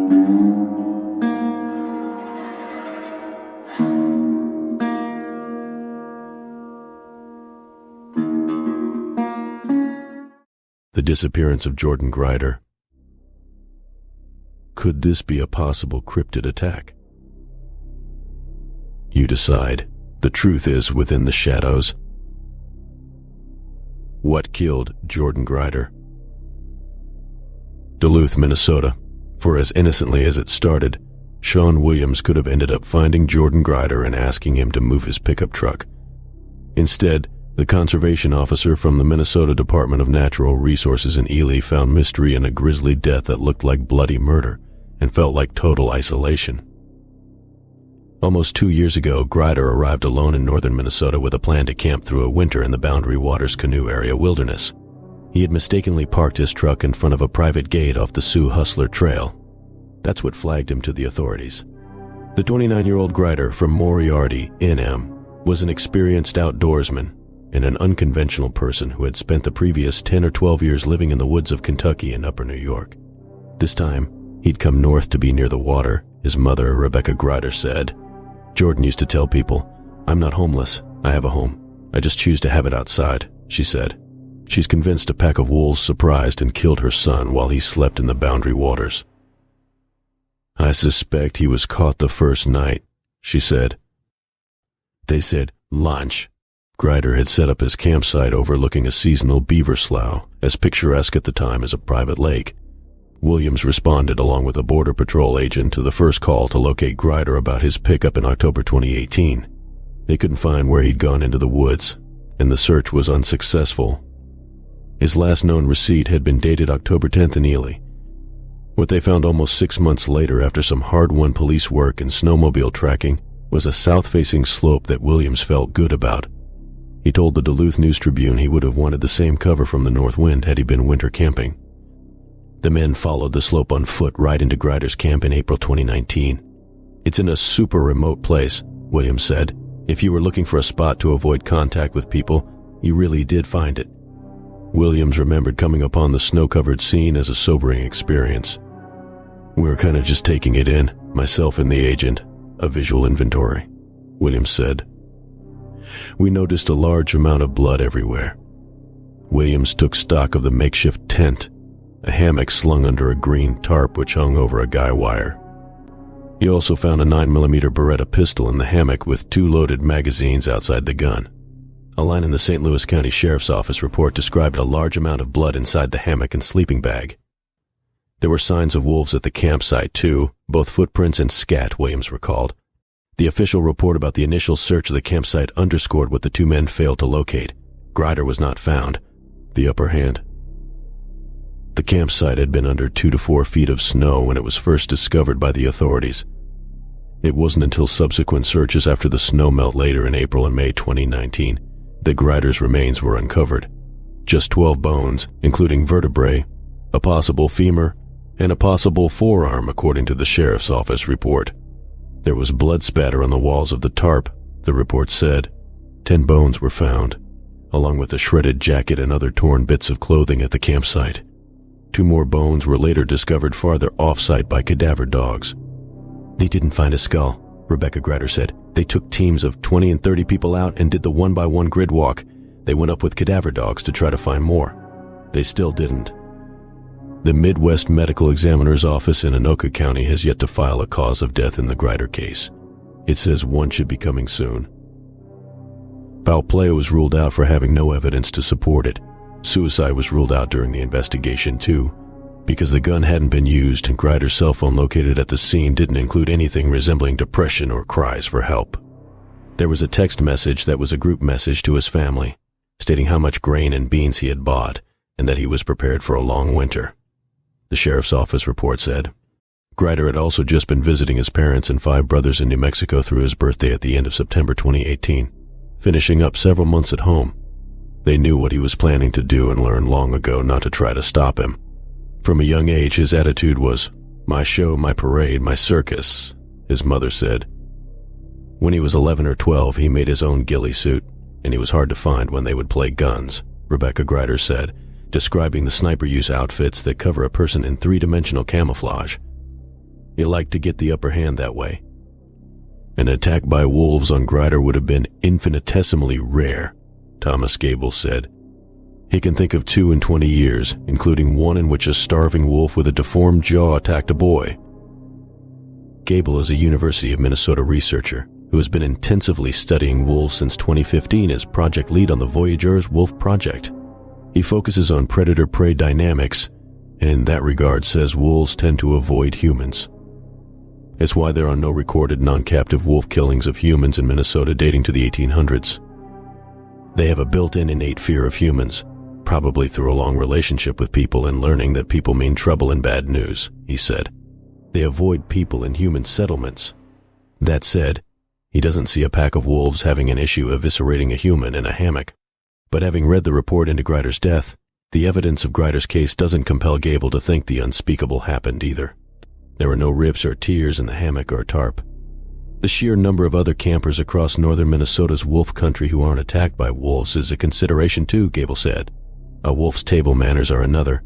The disappearance of Jordan Grider. Could this be a possible cryptid attack? You decide. The truth is within the shadows. What killed Jordan Grider? Duluth, Minnesota. For as innocently as it started, Sean Williams could have ended up finding Jordan Grider and asking him to move his pickup truck. Instead, the conservation officer from the Minnesota Department of Natural Resources in Ely found mystery in a grisly death that looked like bloody murder and felt like total isolation. Almost 2 years ago, Grider arrived alone in northern Minnesota with a plan to camp through a winter in the Boundary Waters Canoe Area wilderness. He had mistakenly parked his truck in front of a private gate off the Sioux Hustler Trail. That's what flagged him to the authorities. The 29-year-old Grider from Moriarty, NM, was an experienced outdoorsman and an unconventional person who had spent the previous 10 or 12 years living in the woods of Kentucky and upper New York. This time, he'd come north to be near the water, his mother, Rebecca Grider, said. Jordan used to tell people, "I'm not homeless, I have a home. I just choose to have it outside," she said. She's convinced a pack of wolves surprised and killed her son while he slept in the Boundary Waters. "I suspect he was caught the first night," she said. They said lunch. Grider had set up his campsite overlooking a seasonal beaver slough, as picturesque at the time as a private lake. Williams responded along with a Border Patrol agent to the first call to locate Grider about his pickup in October 2018. They couldn't find where he'd gone into the woods, and the search was unsuccessful. His last known receipt had been dated October 10th in Ely. What they found almost 6 months later after some hard-won police work and snowmobile tracking was a south-facing slope that Williams felt good about. He told the Duluth News-Tribune he would have wanted the same cover from the north wind had he been winter camping. The men followed the slope on foot right into Grider's camp in April 2019. "It's in a super remote place," Williams said. "If you were looking for a spot to avoid contact with people, you really did find it." Williams remembered coming upon the snow-covered scene as a sobering experience. "We were kind of just taking it in, myself and the agent, a visual inventory," Williams said. "We noticed a large amount of blood everywhere." Williams took stock of the makeshift tent, a hammock slung under a green tarp which hung over a guy wire. He also found a 9mm Beretta pistol in the hammock with 2 loaded magazines outside the gun. A line in the St. Louis County Sheriff's Office report described a large amount of blood inside the hammock and sleeping bag. There were signs of wolves at the campsite, too, both footprints and scat, Williams recalled. The official report about the initial search of the campsite underscored what the 2 men failed to locate. Grider was not found. The upper hand. The campsite had been under 2 to 4 feet of snow when it was first discovered by the authorities. It wasn't until subsequent searches after the snow melt later in April and May 2019 that Grider's remains were uncovered. Just 12 bones, including vertebrae, a possible femur, and a possible forearm, according to the Sheriff's Office report. There was blood spatter on the walls of the tarp, the report said. 10 bones were found, along with a shredded jacket and other torn bits of clothing at the campsite. 2 more bones were later discovered farther off-site by cadaver dogs. "They didn't find a skull," Rebecca Grider said. "They took teams of 20 and 30 people out and did the 1-by-1 grid walk. They went up with cadaver dogs to try to find more. They still didn't." The Midwest Medical Examiner's Office in Anoka County has yet to file a cause of death in the Grider case. It says one should be coming soon. Foul play was ruled out for having no evidence to support it. Suicide was ruled out during the investigation, too, because the gun hadn't been used and Grider's cell phone located at the scene didn't include anything resembling depression or cries for help. There was a text message that was a group message to his family, stating how much grain and beans he had bought and that he was prepared for a long winter. The Sheriff's Office report said. Grider had also just been visiting his parents and 5 brothers in New Mexico through his birthday at the end of September 2018, finishing up several months at home. They knew what he was planning to do and learned long ago not to try to stop him. From a young age, his attitude was, "My show, my parade, my circus," his mother said. When he was 11 or 12, he made his own ghillie suit, and he was hard to find when they would play guns, Rebecca Grider said, describing the sniper use outfits that cover a person in 3-dimensional camouflage. He liked to get the upper hand that way. An attack by wolves on Grider would have been infinitesimally rare, Thomas Gable said. He can think of 2 in 20 years, including one in which a starving wolf with a deformed jaw attacked a boy. Gable is a University of Minnesota researcher who has been intensively studying wolves since 2015 as project lead on the Voyageurs Wolf Project. He focuses on predator-prey dynamics, and in that regard says wolves tend to avoid humans. It's why there are no recorded non-captive wolf killings of humans in Minnesota dating to the 1800s. They have a built-in innate fear of humans, probably through a long relationship with people and learning that people mean trouble and bad news, he said. They avoid people in human settlements. That said, he doesn't see a pack of wolves having an issue eviscerating a human in a hammock. But having read the report into Grider's death, the evidence of Grider's case doesn't compel Gable to think the unspeakable happened either. There were no rips or tears in the hammock or tarp. The sheer number of other campers across northern Minnesota's wolf country who aren't attacked by wolves is a consideration too, Gable said. A wolf's table manners are another.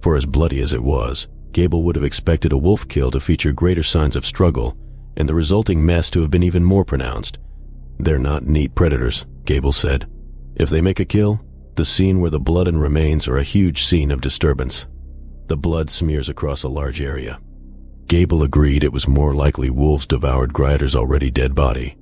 For as bloody as it was, Gable would have expected a wolf kill to feature greater signs of struggle, and the resulting mess to have been even more pronounced. They're not neat predators, Gable said. If they make a kill, the scene where the blood and remains are a huge scene of disturbance. The blood smears across a large area. Gable agreed it was more likely wolves devoured Grider's already dead body.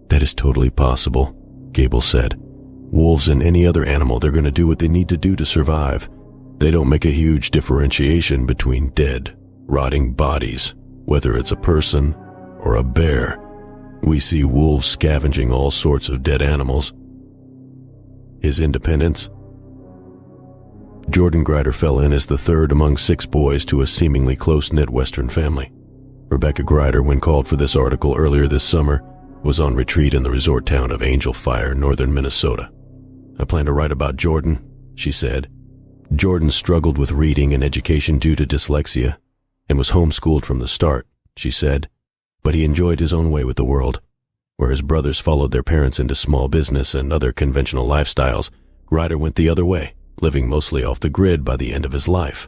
That is totally possible, Gable said. Wolves and any other animal, they're going to do what they need to do to survive. They don't make a huge differentiation between dead, rotting bodies, whether it's a person or a bear. We see wolves scavenging all sorts of dead animals. His independence? Jordan Grider fell in as the third among 6 boys to a seemingly close-knit Western family. Rebecca Grider, when called for this article earlier this summer, was on retreat in the resort town of Angel Fire, northern Minnesota. I plan to write about Jordan, she said. Jordan struggled with reading and education due to dyslexia and was homeschooled from the start, she said, but he enjoyed his own way with the world. Where his brothers followed their parents into small business and other conventional lifestyles, Grider went the other way, living mostly off the grid by the end of his life.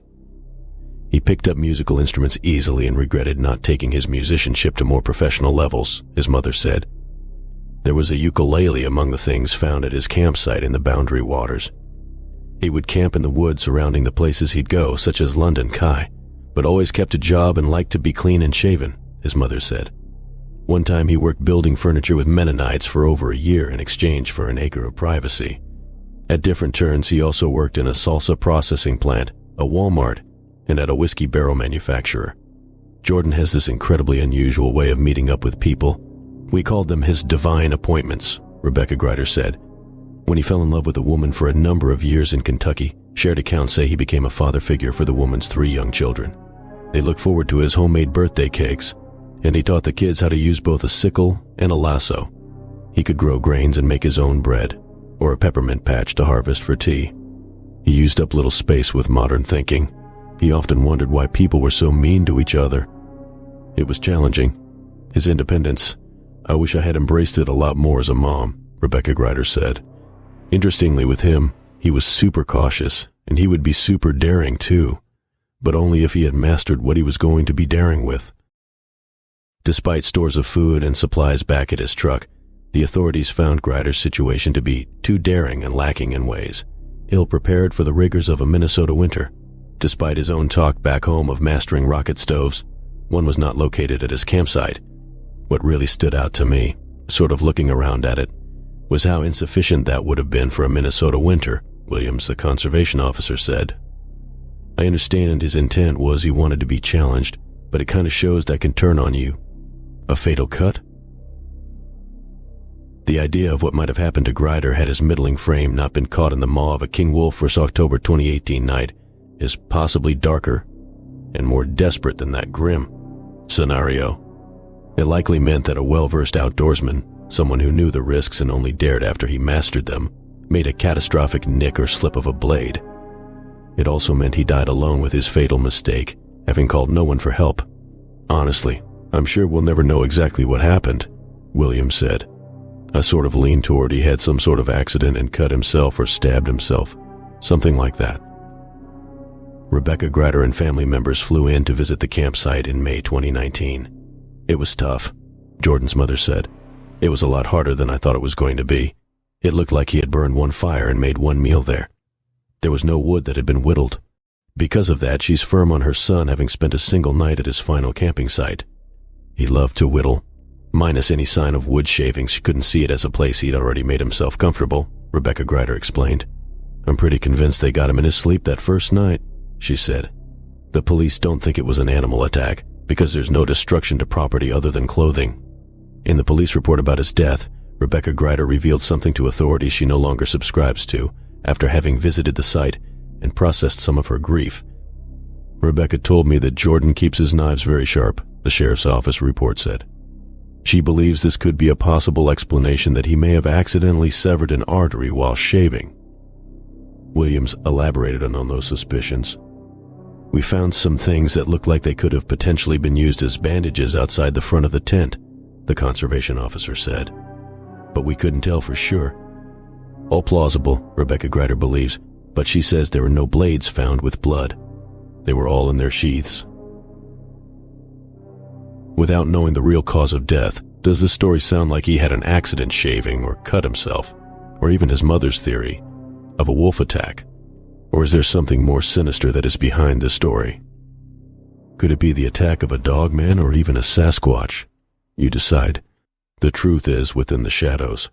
He picked up musical instruments easily and regretted not taking his musicianship to more professional levels, his mother said. There was a ukulele among the things found at his campsite in the Boundary Waters. He would camp in the woods surrounding the places he'd go, such as London Kai, but always kept a job and liked to be clean and shaven, his mother said. One time he worked building furniture with Mennonites for over a year in exchange for an acre of privacy. At different turns, he also worked in a salsa processing plant, a Walmart, and at a whiskey barrel manufacturer. Jordan has this incredibly unusual way of meeting up with people. We called them his divine appointments, Rebecca Grider said. When he fell in love with a woman for a number of years in Kentucky, shared accounts say he became a father figure for the woman's 3 young children. They looked forward to his homemade birthday cakes, and he taught the kids how to use both a sickle and a lasso. He could grow grains and make his own bread, or a peppermint patch to harvest for tea. He used up little space with modern thinking. He often wondered why people were so mean to each other. It was challenging. His independence. I wish I had embraced it a lot more as a mom, Rebecca Grider said. Interestingly, with him, he was super cautious, and he would be super daring too, but only if he had mastered what he was going to be daring with. Despite stores of food and supplies back at his truck, the authorities found Grider's situation to be too daring and lacking in ways, ill-prepared for the rigors of a Minnesota winter. Despite his own talk back home of mastering rocket stoves, one was not located at his campsite. What really stood out to me, sort of looking around at it, was how insufficient that would have been for a Minnesota winter, Williams, the conservation officer, said. I understand his intent was he wanted to be challenged, but it kind of shows that can turn on you. A fatal cut? The idea of what might have happened to Grider had his middling frame not been caught in the maw of a king wolf first October 2018 night is possibly darker and more desperate than that grim scenario. It likely meant that a well-versed outdoorsman, someone who knew the risks and only dared after he mastered them, made a catastrophic nick or slip of a blade. It also meant he died alone with his fatal mistake, having called no one for help. Honestly, I'm sure we'll never know exactly what happened, Williams said. I sort of leaned toward he had some sort of accident and cut himself or stabbed himself, something like that. Rebecca Grider and family members flew in to visit the campsite in May 2019. It was tough, Jordan's mother said. It was a lot harder than I thought it was going to be. It looked like he had burned one fire and made one meal there. There was no wood that had been whittled. Because of that, she's firm on her son having spent a single night at his final camping site. He loved to whittle. Minus any sign of wood shavings, she couldn't see it as a place he'd already made himself comfortable, Rebecca Grider explained. I'm pretty convinced they got him in his sleep that first night, she said. The police don't think it was an animal attack because there's no destruction to property other than clothing. In the police report about his death, Rebecca Grider revealed something to authorities she no longer subscribes to after having visited the site and processed some of her grief. Rebecca told me that Jordan keeps his knives very sharp, the sheriff's office report said. She believes this could be a possible explanation that he may have accidentally severed an artery while shaving. Williams elaborated on those suspicions. We found some things that looked like they could have potentially been used as bandages outside the front of the tent, the conservation officer said. But we couldn't tell for sure. All plausible, Rebecca Grider believes, but she says there were no blades found with blood. They were all in their sheaths. Without knowing the real cause of death, does this story sound like he had an accident shaving or cut himself, or even his mother's theory of a wolf attack? Or is there something more sinister that is behind this story? Could it be the attack of a dogman or even a Sasquatch? You decide. The truth is within the shadows.